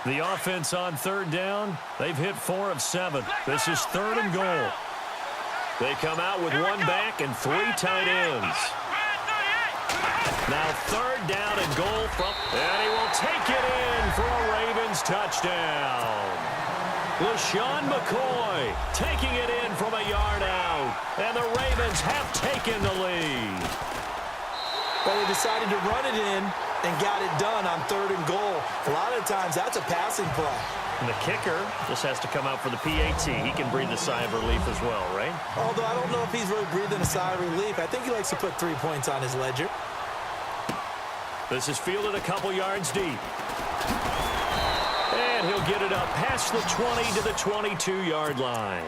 The offense on third down, they've hit 4 of 7. This is 3rd and goal. They come out with 1 back and 3 tight ends. Now 3rd down and goal and he will take it in for a Ravens touchdown. LaShawn McCoy taking it in from a yard out. And the Ravens have taken the lead. Well, they decided to run it in and got it done on 3rd and goal. A lot of times that's a passing play. And the kicker just has to come out for the PAT. He can breathe a sigh of relief as well, right? Although I don't know if he's really breathing a sigh of relief. I think he likes to put 3 points on his ledger. This is fielded a couple yards deep. And he'll get it up past the 20 to the 22-yard line.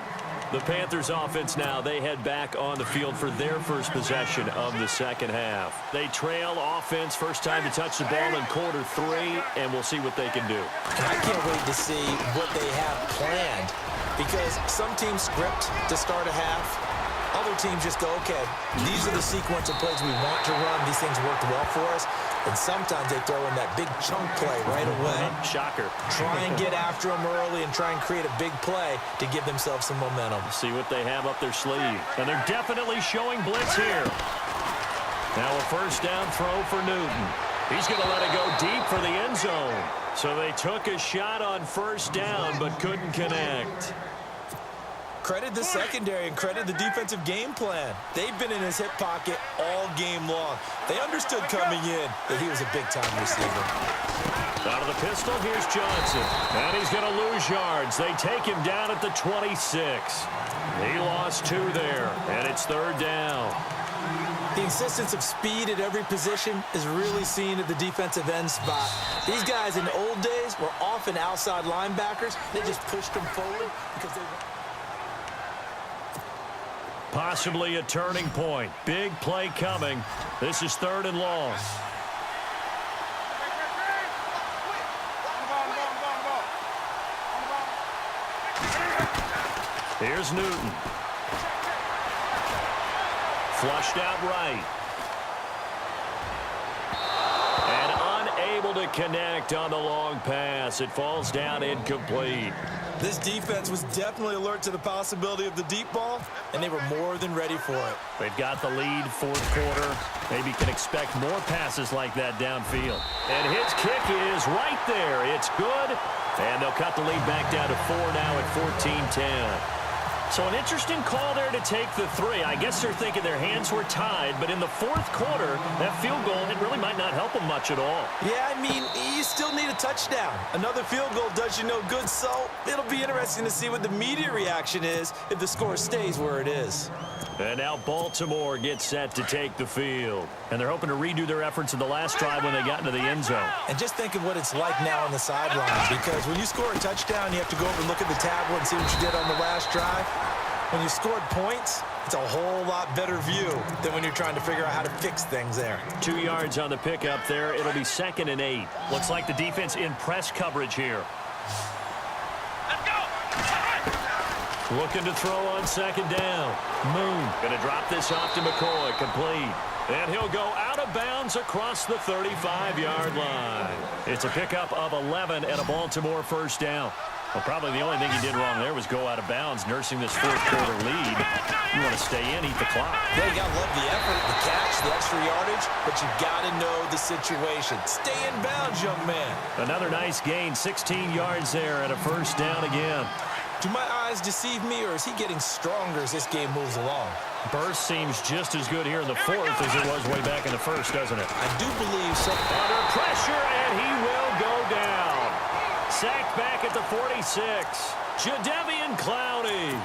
The Panthers offense now, they head back on the field for their first possession of the second half. They trail offense, first time to touch the ball in quarter 3, and we'll see what they can do. I can't wait to see what they have planned, because some teams script to start a half. Other teams just go, okay, these are the sequence of plays we want to run. These things worked well for us. And sometimes they throw in that big chunk play right away. Shocker. Try and get after them early and try and create a big play to give themselves some momentum. See what they have up their sleeve. And they're definitely showing blitz here. Now a first down throw for Newton. He's going to let it go deep for the end zone. So they took a shot on first down but couldn't connect. Credit the secondary and credit the defensive game plan. They've been in his hip pocket all game long. They understood coming in that he was a big-time receiver. Out of the pistol, here's Johnson. And he's going to lose yards. They take him down at the 26. He lost 2 there, and it's 3rd down. The insistence of speed at every position is really seen at the defensive end spot. These guys in the old days were often outside linebackers. They just pushed them forward because they... Possibly a turning point. Big play coming. This is 3rd and long. Here's Newton. Flushed out right. And unable to connect on the long pass. It falls down incomplete. This defense was definitely alert to the possibility of the deep ball, and they were more than ready for it. They've got the lead, 4th quarter. Maybe can expect more passes like that downfield. And his kick is right there. It's good. And they'll cut the lead back down to 4 now at 14-10. So an interesting call there to take the 3. I guess they're thinking their hands were tied, but in the 4th quarter, that field goal, it really might not help them much at all. Yeah, I mean, you still need a touchdown. Another field goal does you no good, so it'll be interesting to see what the media reaction is if the score stays where it is. And now Baltimore gets set to take the field. And they're hoping to redo their efforts in the last drive when they got into the end zone. And just think of what it's like now on the sidelines, because when you score a touchdown, you have to go over and look at the tablet and see what you did on the last drive. When you scored points, it's a whole lot better view than when you're trying to figure out how to fix things there. 2 yards on the pickup there. It'll be 2nd and 8. Looks like the defense in press coverage here. Looking to throw on 2nd down. Moon going to drop this off to McCoy. Complete. And he'll go out of bounds across the 35-yard line. It's a pickup of 11 and a Baltimore first down. Well, probably the only thing he did wrong there was go out of bounds, nursing this 4th quarter lead. You want to stay in, eat the clock. Yeah, you got to love the effort, the catch, the extra yardage, but you got to know the situation. Stay in bounds, young man. Another nice gain, 16 yards there and a first down again. Do my eyes deceive me, or is he getting stronger as this game moves along? Burst seems just as good here in the 4th as it was way back in the 1st, doesn't it? I do believe so. Under pressure, and he will go down. Sacked back at the 46. Jadeveon Clowney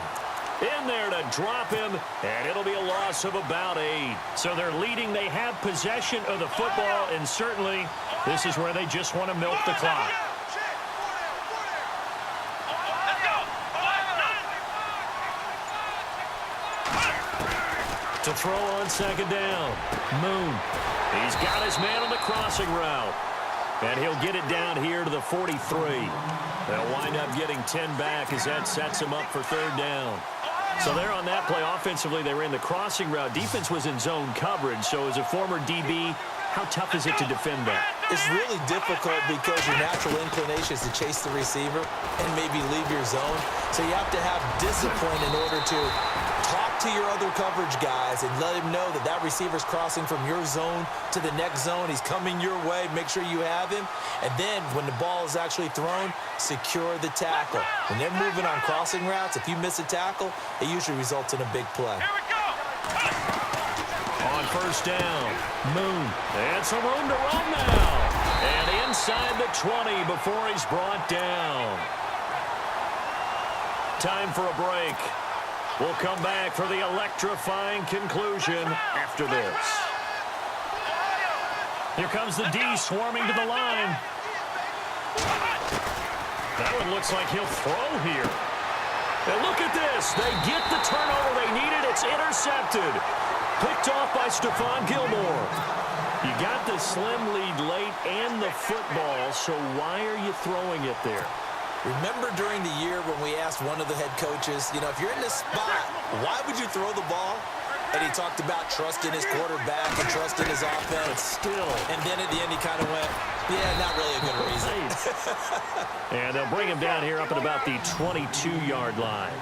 in there to drop him, and it'll be a loss of about 8. So they're leading. They have possession of the football, and certainly this is where they just want to milk the clock. To throw on 2nd down. Moon. He's got his man on the crossing route. And he'll get it down here to the 43. They'll wind up getting 10 back as that sets him up for 3rd down. So there on that play, offensively, they ran the crossing route. Defense was in zone coverage, so as a former DB, how tough is it to defend that? It's really difficult because your natural inclination is to chase the receiver and maybe leave your zone. So you have to have discipline in order to talk to your other coverage guys and let him know that that receiver's crossing from your zone to the next zone. He's coming your way. Make sure you have him. And then when the ball is actually thrown, secure the tackle. When they're moving on crossing routes, if you miss a tackle, it usually results in a big play. On first down, Moon. And some room to run now. And inside the 20 before he's brought down. Time for a break. We'll come back for the electrifying conclusion after this. Here comes the D swarming to the line. That one looks like he'll throw here. And look at this. They get the turnover they needed. It's intercepted. Picked off by Stephon Gilmore. You got the slim lead late and the football, so why are you throwing it there? Remember during the year when we asked one of the head coaches, you know, if you're in this spot, why would you throw the ball? And he talked about trusting his quarterback and trusting his offense. But still. And then at the end he kind of went, yeah, not really a good reason. And they'll bring him down here up at about the 22-yard line.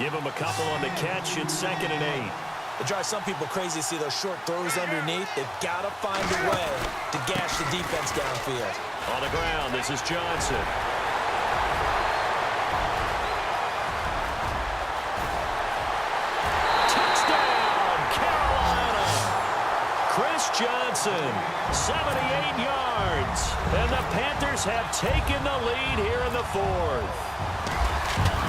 Give him a couple on the catch. It's 2nd and 8. It drives some people crazy to see those short throws underneath. They've got to find a way to gash the defense downfield. On the ground, this is Johnson. Touchdown, Carolina! Chris Johnson, 78 yards. And the Panthers have taken the lead here in the 4th.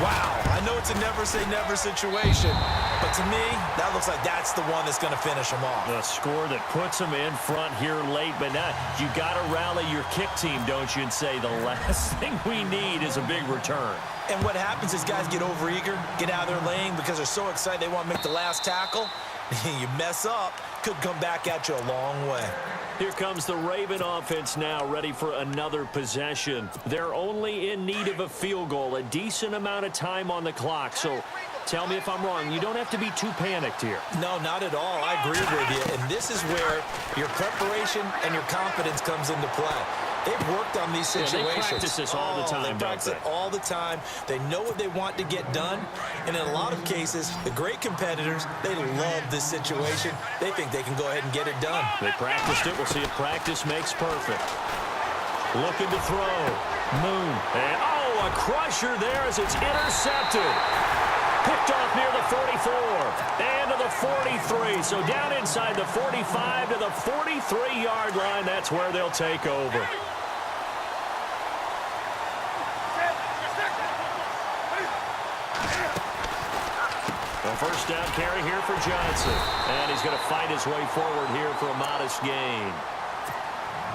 Wow, I know it's a never-say-never situation, but to me, that looks like that's the one that's going to finish them off. A score that puts them in front here late, but now you got to rally your kick team, don't you, and say the last thing we need is a big return. And what happens is guys get overeager, get out of their lane because they're so excited they want to make the last tackle. You mess up, could come back at you a long way. Here comes the Raven offense now, ready for another possession. They're only in need of a field goal, a decent amount of time on the clock. So tell me if I'm wrong. You don't have to be too panicked here. No, not at all. I agree with you. And this is where your preparation and your confidence comes into play. They've worked on these situations. They practice this all the time, They practice it all the time. They know what they want to get done. And in a lot of cases, the great competitors, they love this situation. They think they can go ahead and get it done. They practiced it. We'll see if practice makes perfect. Looking to throw. Moon. And, a crusher there as it's intercepted. Picked off near the 44 and to the 43. So down inside the 45 to the 43-yard line. That's where they'll take over. A first down carry here for Johnson. And he's going to fight his way forward here for a modest gain.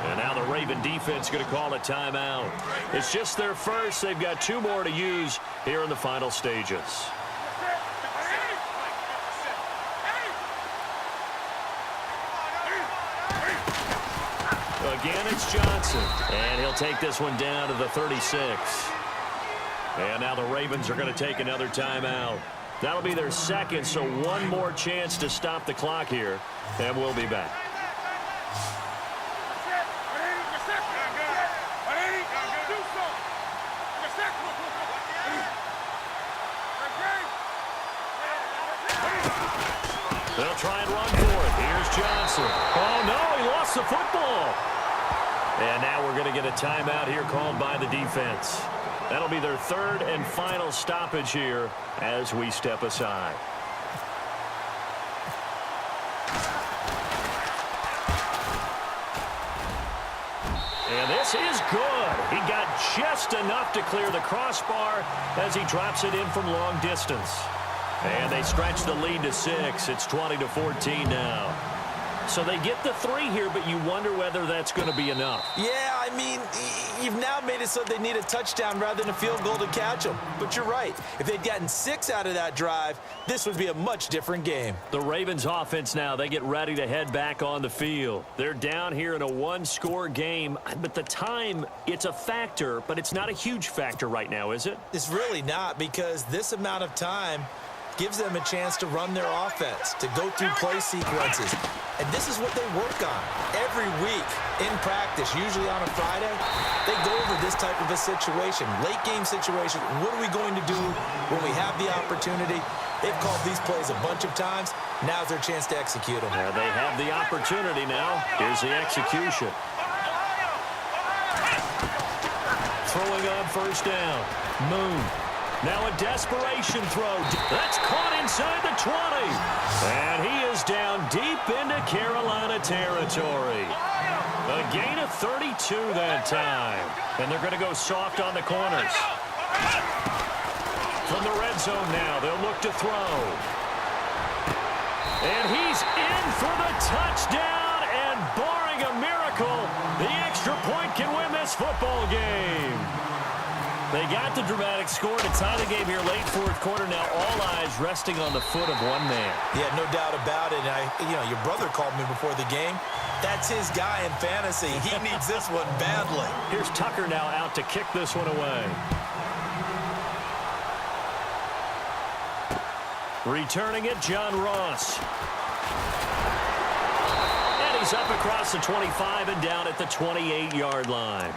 And now the Raven defense going to call a timeout. It's just their first. They've got 2 more to use here in the final stages. Again, it's Johnson. And he'll take this one down to the 36. And now the Ravens are going to take another timeout. That'll be their second, so one more chance to stop the clock here. And we'll be back. They'll try and run for it. Here's Johnson. Oh, no, he lost the football. And now we're going to get a timeout here called by the defense. That'll be their 3rd and final stoppage here as we step aside. And this is good. He got just enough to clear the crossbar as he drops it in from long distance. And they stretch the lead to 6. It's 20-14 now. So they get the 3 here, but you wonder whether that's going to be enough. Yeah, I mean, you've now made it so they need a touchdown rather than a field goal to catch them. But you're right. If they'd gotten 6 out of that drive, this would be a much different game. The Ravens offense now, they get ready to head back on the field. They're down here in a 1-score game, but the time, it's a factor, but it's not a huge factor right now, is it? It's really not, because this amount of time gives them a chance to run their offense, to go through play sequences. And this is what they work on every week in practice, usually on a Friday. They go over this type of a situation, late game situation. What are we going to do when we have the opportunity? They've called these plays a bunch of times. Now's their chance to execute them. Yeah, they have the opportunity now. Here's the execution. Throwing on first down. Moon. Now a desperation throw. That's caught inside the 20. And he is down deep into Carolina territory. A gain of 32 that time. And they're going to go soft on the corners. From the red zone now, they'll look to throw. And he's in for the touchdown. And barring a miracle, the extra point can win this football game. They got the dramatic score to tie the game here late fourth quarter. Now all eyes resting on the foot of one man. Yeah, no doubt about it. Your brother called me before the game. That's his guy in fantasy. He needs this one badly. Here's Tucker now out to kick this one away. Returning it, John Ross. And he's up across the 25 and down at the 28-yard line.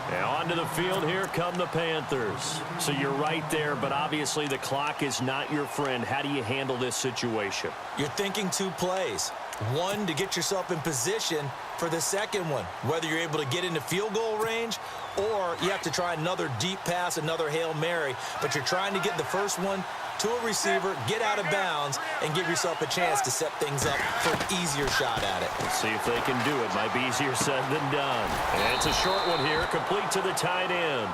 Now onto the field, here come the Panthers. So you're right there, but obviously the clock is not your friend. How do you handle this situation? You're thinking two plays. One, to get yourself in position for the second one, whether you're able to get into field goal range or you have to try another deep pass, another Hail Mary, but you're trying to get the first one to a receiver, get out of bounds, and give yourself a chance to set things up for an easier shot at it. Let's see if they can do it. Might be easier said than done. And it's a short one here, complete to the tight end.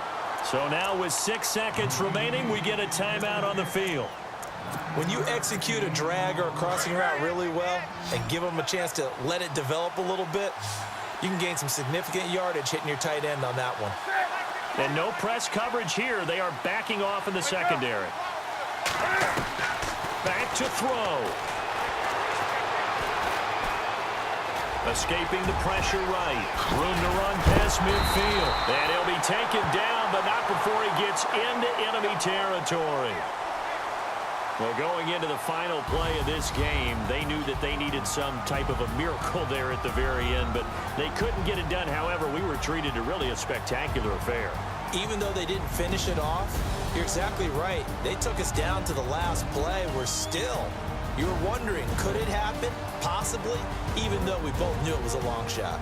So now with 6 seconds remaining, we get a timeout on the field. When you execute a drag or a crossing route really well and give them a chance to let it develop a little bit, you can gain some significant yardage hitting your tight end on that one. And no press coverage here. They are backing off in the secondary. Back to throw. Escaping the pressure right. Room to run past midfield. And he'll be taken down, but not before he gets into enemy territory. Well, going into the final play of this game, they knew that they needed some type of a miracle there at the very end, but they couldn't get it done. However, we were treated to really a spectacular affair. Even though they didn't finish it off, you're exactly right. They took us down to the last play. You were wondering, could it happen? Possibly, even though we both knew it was a long shot.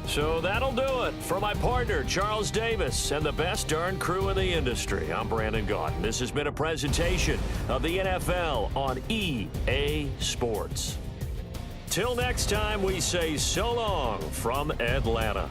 So that'll do it. For my partner, Charles Davis, and the best darn crew in the industry, I'm Brandon Gaudin. This has been a presentation of the NFL on EA Sports. Till next time, we say so long from Atlanta.